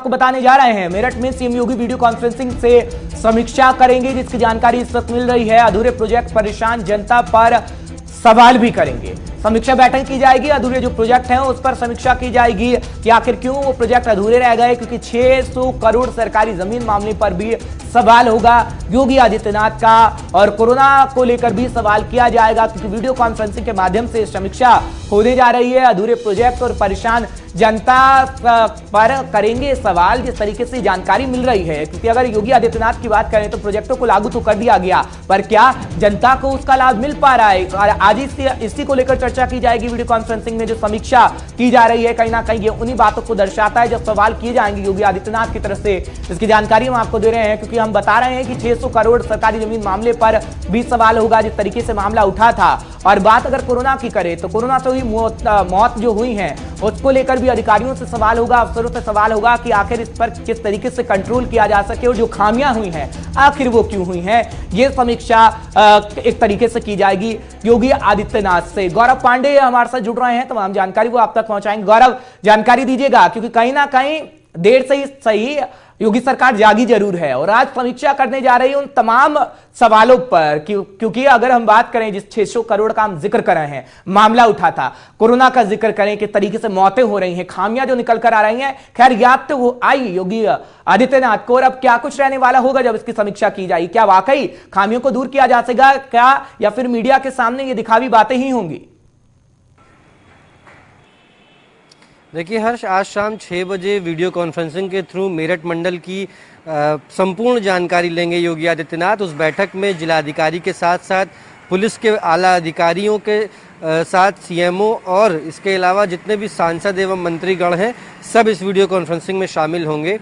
आपको बताने जा रहे हैं, मेरठ में सीएम योगी वीडियो कॉन्फ्रेंसिंग से समीक्षा करेंगे, जिसकी जानकारी इस वक्त मिल रही है। अधूरे प्रोजेक्ट, परेशान जनता पर सवाल भी करेंगे। समीक्षा बैठक की जाएगी, अधूरे जो प्रोजेक्ट हैं उस पर समीक्षा की जाएगी कि आखिर क्यों वो प्रोजेक्ट अधूरे रह गए, क्योंकि 600 करोड़ सरकारी जमीन मामले पर भी सवाल होगा योगी आदित्यनाथ का, और कोरोना को लेकर भी सवाल किया जाएगा, क्योंकि वीडियो कॉन्फ्रेंसिंग के माध्यम से समीक्षा होने जा रही है। अधूरे प्रोजेक्ट और परेशान जनता पर करेंगे सवाल, जिस तरीके से जानकारी मिल रही है, क्योंकि अगर योगी आदित्यनाथ की बात करें तो प्रोजेक्टों को लागू तो कर दिया गया, पर क्या जनता को उसका लाभ मिल पा रहा है? और आज इसी को लेकर चर्चा की जाएगी वीडियो कॉन्फ्रेंसिंग में। जो समीक्षा की जा रही है, कहीं ना कहीं ये उन्हीं बातों को दर्शाता है जो सवाल किए जाएंगे योगी आदित्यनाथ की तरफ से। इसकी जानकारी हम आपको दे रहे हैं, क्योंकि हम बता रहे हैं कि 600 करोड़ सरकारी जमीन मामले पर भी सवाल होगा, जिस तरीके से मामला उठा था। और बात अगर कोरोना की करें तो कोरोना से हुई मौत जो हुई है उसको लेकर भी अधिकारियों से सवाल होगा, अफसरों से सवाल होगा कि आखिर इस पर किस तरीके से कंट्रोल किया जा सके, और जो खामियां हुई हैं आखिर वो क्यों हुई हैं। ये समीक्षा एक तरीके से की जाएगी योगी आदित्यनाथ से। गौरव पांडे हमारे साथ जुड़ रहे हैं, तमाम जानकारी वो आप तक पहुंचाएंगे। गौरव, जानकारी दीजिएगा, क्योंकि कहीं ना कहीं देर से ही सही योगी सरकार जागी जरूर है और आज समीक्षा करने जा रही है उन तमाम सवालों पर, क्योंकि अगर हम बात करें जिस 600 करोड़ का हम जिक्र कर रहे हैं, मामला उठा था, कोरोना का जिक्र करें कि तरीके से मौतें हो रही हैं, खामियां जो निकल कर आ रही हैं, खैर याद तो वो आई योगी आदित्यनाथ को, और अब क्या कुछ रहने वाला होगा जब इसकी समीक्षा की जाएगी? क्या वाकई खामियों को दूर किया जा सकेगा क्या, या फिर मीडिया के सामने ये दिखावी बातें ही होंगी? देखिए हर्ष, आज शाम 6 बजे वीडियो कॉन्फ्रेंसिंग के थ्रू मेरठ मंडल की संपूर्ण जानकारी लेंगे योगी आदित्यनाथ। उस बैठक में जिलाधिकारी के साथ साथ पुलिस के आला अधिकारियों के साथ सीएमओ और इसके अलावा जितने भी सांसद एवं मंत्रीगण हैं, सब इस वीडियो कॉन्फ्रेंसिंग में शामिल होंगे।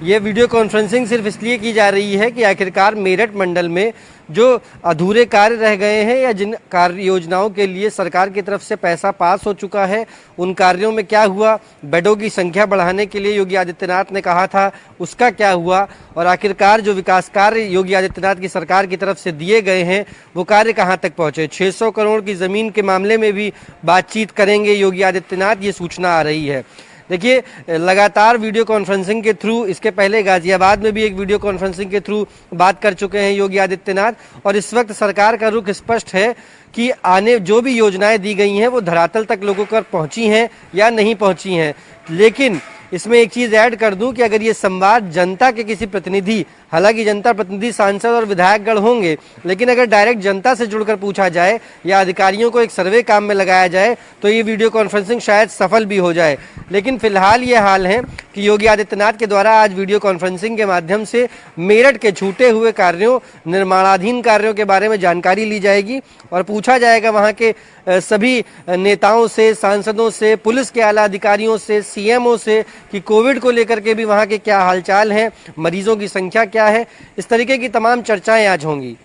ये वीडियो कॉन्फ्रेंसिंग सिर्फ इसलिए की जा रही है कि आखिरकार मेरठ मंडल में जो अधूरे कार्य रह गए हैं या जिन कार्य योजनाओं के लिए सरकार की तरफ से पैसा पास हो चुका है, उन कार्यों में क्या हुआ, बेडों की संख्या बढ़ाने के लिए योगी आदित्यनाथ ने कहा था उसका क्या हुआ, और आखिरकार जो विकास कार्य योगी आदित्यनाथ की सरकार की तरफ से दिए गए हैं वो कार्य कहाँ तक पहुँचे। 600 करोड़ की ज़मीन के मामले में भी बातचीत करेंगे योगी आदित्यनाथ, ये सूचना आ रही है। देखिए लगातार वीडियो कॉन्फ्रेंसिंग के थ्रू, इसके पहले गाजियाबाद में भी एक वीडियो कॉन्फ्रेंसिंग के थ्रू बात कर चुके हैं योगी आदित्यनाथ, और इस वक्त सरकार का रुख स्पष्ट है कि आने जो भी योजनाएं दी गई हैं वो धरातल तक लोगों तक पहुंची हैं या नहीं पहुंची हैं। लेकिन इसमें एक चीज़ ऐड कर दूं कि अगर ये संवाद जनता के किसी प्रतिनिधि, हालांकि जनता प्रतिनिधि सांसद और विधायकगण होंगे, लेकिन अगर डायरेक्ट जनता से जुड़कर पूछा जाए या अधिकारियों को एक सर्वे काम में लगाया जाए तो ये वीडियो कॉन्फ्रेंसिंग शायद सफल भी हो जाए। लेकिन फिलहाल ये हाल है कि योगी आदित्यनाथ के द्वारा आज वीडियो कॉन्फ्रेंसिंग के माध्यम से मेरठ के छूटे हुए कार्यों, निर्माणाधीन कार्यों के बारे में जानकारी ली जाएगी और पूछा जाएगा वहाँ के सभी नेताओं से, सांसदों से, पुलिस के आला अधिकारियों से, सीएमओ से कि कोविड को लेकर के भी वहाँ के क्या हालचाल हैं, मरीजों की संख्या क्या है। इस तरीके की तमाम चर्चाएं आज होंगी।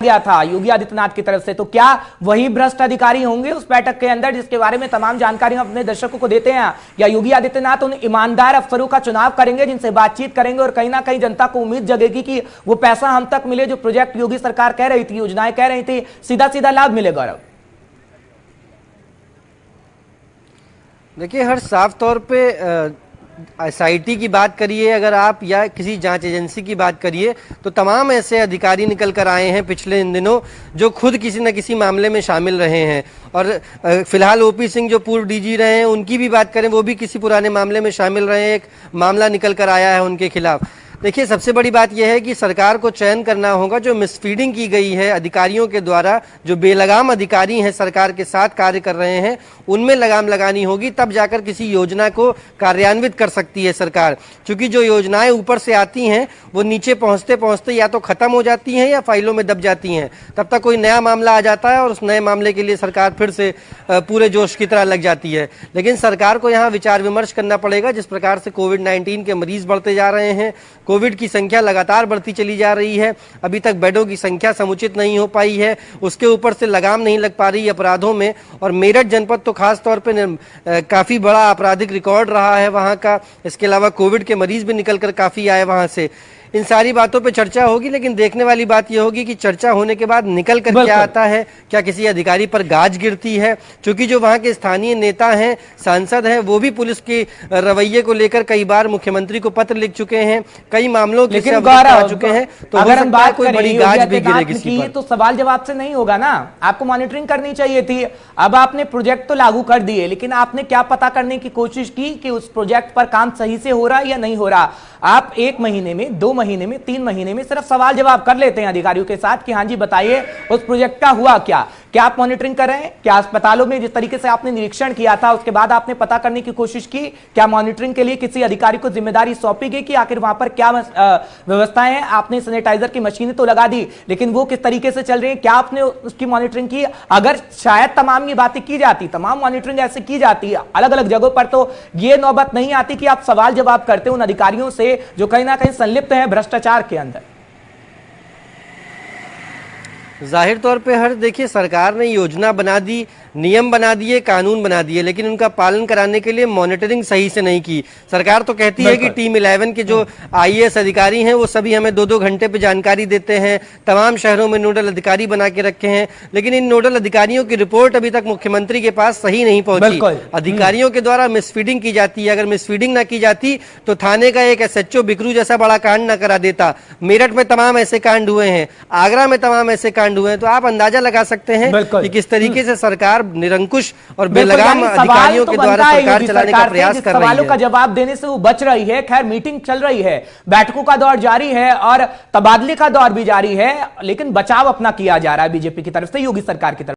गया था योगी आदित्यनाथ की तरफ से, तो क्या वही भ्रष्ट अधिकारी होंगे उस बैठक के अंदर जिसके बारे में तमाम जानकारी हम अपने दर्शकों को देते हैं, या योगी आदित्यनाथ उन ईमानदार अफसरों का चुनाव करेंगे जिनसे बातचीत करेंगे और कहीं ना कहीं जनता को उम्मीद जगेगी कि वो पैसा हम तक मिले, जो प्रोजेक्ट योगी सरकार कह रही थी, योजनाएं कह रही थी, सीधा सीधा लाभ मिले? गौरव, देखिए हर साफ तौर पे एसआईटी की बात करिए अगर आप, या किसी जांच एजेंसी की बात करिए, तो तमाम ऐसे अधिकारी निकल कर आए हैं पिछले इन दिनों जो खुद किसी न किसी मामले में शामिल रहे हैं। और फिलहाल ओपी सिंह जो पूर्व डीजी रहे हैं उनकी भी बात करें, वो भी किसी पुराने मामले में शामिल रहे हैं, एक मामला निकल कर आया है उनके खिलाफ। देखिए सबसे बड़ी बात यह है कि सरकार को चयन करना होगा। जो मिसफीडिंग की गई है अधिकारियों के द्वारा, जो बेलगाम अधिकारी हैं सरकार के साथ कार्य कर रहे हैं, उनमें लगाम लगानी होगी, तब जाकर किसी योजना को कार्यान्वित कर सकती है सरकार। क्योंकि जो योजनाएं ऊपर से आती हैं वो नीचे पहुंचते पहुंचते या तो खत्म हो जाती हैं या फाइलों में दब जाती हैं, तब तक कोई नया मामला आ जाता है और उस नए मामले के लिए सरकार फिर से पूरे जोश की तरह लग जाती है। लेकिन सरकार को यहाँ विचार विमर्श करना पड़ेगा। जिस प्रकार से कोविड-19 के मरीज बढ़ते जा रहे हैं, कोविड की संख्या लगातार बढ़ती चली जा रही है, अभी तक बेडों की संख्या समुचित नहीं हो पाई है, उसके ऊपर से लगाम नहीं लग पा रही अपराधों में, और मेरठ जनपद तो खास तौर पे काफी बड़ा आपराधिक रिकॉर्ड रहा है वहां का। इसके अलावा कोविड के मरीज भी निकल कर काफी आए वहां से। इन सारी बातों पे चर्चा होगी, लेकिन देखने वाली बात यह होगी कि चर्चा होने के बाद निकल कर क्या आता है, क्या किसी अधिकारी पर गाज गिरती है। क्योंकि जो वहां के स्थानीय नेता हैं, सांसद हैं, वो भी पुलिस के रवैये को लेकर कई बार मुख्यमंत्री को पत्र लिख चुके हैं, कई मामलों के आ चुके हैं। तो अगर हम बात कोई बड़ी गाज भी गिरे किसी पर, तो सवाल जवाब से नहीं होगा ना, आपको मॉनिटरिंग करनी चाहिए थी। अब आपने प्रोजेक्ट तो लागू कर दिए, लेकिन आपने क्या पता करने की कोशिश की कि उस प्रोजेक्ट पर काम सही से हो रहा है या नहीं हो रहा। आप 1 महीने में, 2 महीने में, 3 महीने में सिर्फ सवाल जवाब कर लेते हैं अधिकारियों के साथ कि हाँ जी बताइए उस प्रोजेक्ट का हुआ क्या आप मॉनिटरिंग कर रहे हैं, क्या अस्पतालों में जिस तरीके से आपने निरीक्षण किया था उसके बाद आपने पता करने की कोशिश की, क्या मॉनिटरिंग के लिए किसी अधिकारी को जिम्मेदारी सौंपी गई कि आखिर वहां पर क्या व्यवस्थाएं हैं। आपने सैनिटाइजर की मशीनें तो लगा दी, लेकिन वो किस तरीके से चल रही है, क्या आपने उसकी मॉनिटरिंग की। अगर शायद तमाम ये बातें की जाती, तमाम मॉनिटरिंग ऐसे की जाती है अलग अलग जगहों पर, तो ये नौबत नहीं आती कि आप सवाल जवाब करते उन अधिकारियों से जो कहीं ना कहीं संलिप्त हैं भ्रष्टाचार के अंदर। जाहिर तौर पे हर देखिए, सरकार ने योजना बना दी, नियम बना दिए, कानून बना दिए, लेकिन उनका पालन कराने के लिए मॉनिटरिंग सही से नहीं की। सरकार तो कहती है कि टीम 11 के जो आईएएस अधिकारी हैं वो सभी हमें 2-2 घंटे पे जानकारी देते हैं, तमाम शहरों में नोडल अधिकारी बना के रखे हैं, लेकिन इन नोडल अधिकारियों की रिपोर्ट अभी तक मुख्यमंत्री के पास सही नहीं पहुंची। अधिकारियों के द्वारा मिसफीडिंग की जाती है। अगर मिसफीडिंग ना की जाती तो थाने का एक एसएचओ बिकरू जैसा बड़ा कांड ना करा देता। मेरठ में तमाम ऐसे कांड हुए हैं, आगरा में तमाम ऐसे कांड हुए हैं। तो आप अंदाजा लगा सकते हैं कि किस तरीके से सरकार निरंकुश और बेलगाम अधिकारियों के द्वारा सरकार चलाने का प्रयास कर रही है। सवालों का जवाब देने से वो बच रही है। खैर, मीटिंग चल रही है, बैठकों का दौर जारी है और तबादले का दौर भी जारी है, लेकिन बचाव अपना किया जा रहा है बीजेपी की तरफ से, योगी सरकार की तरफ।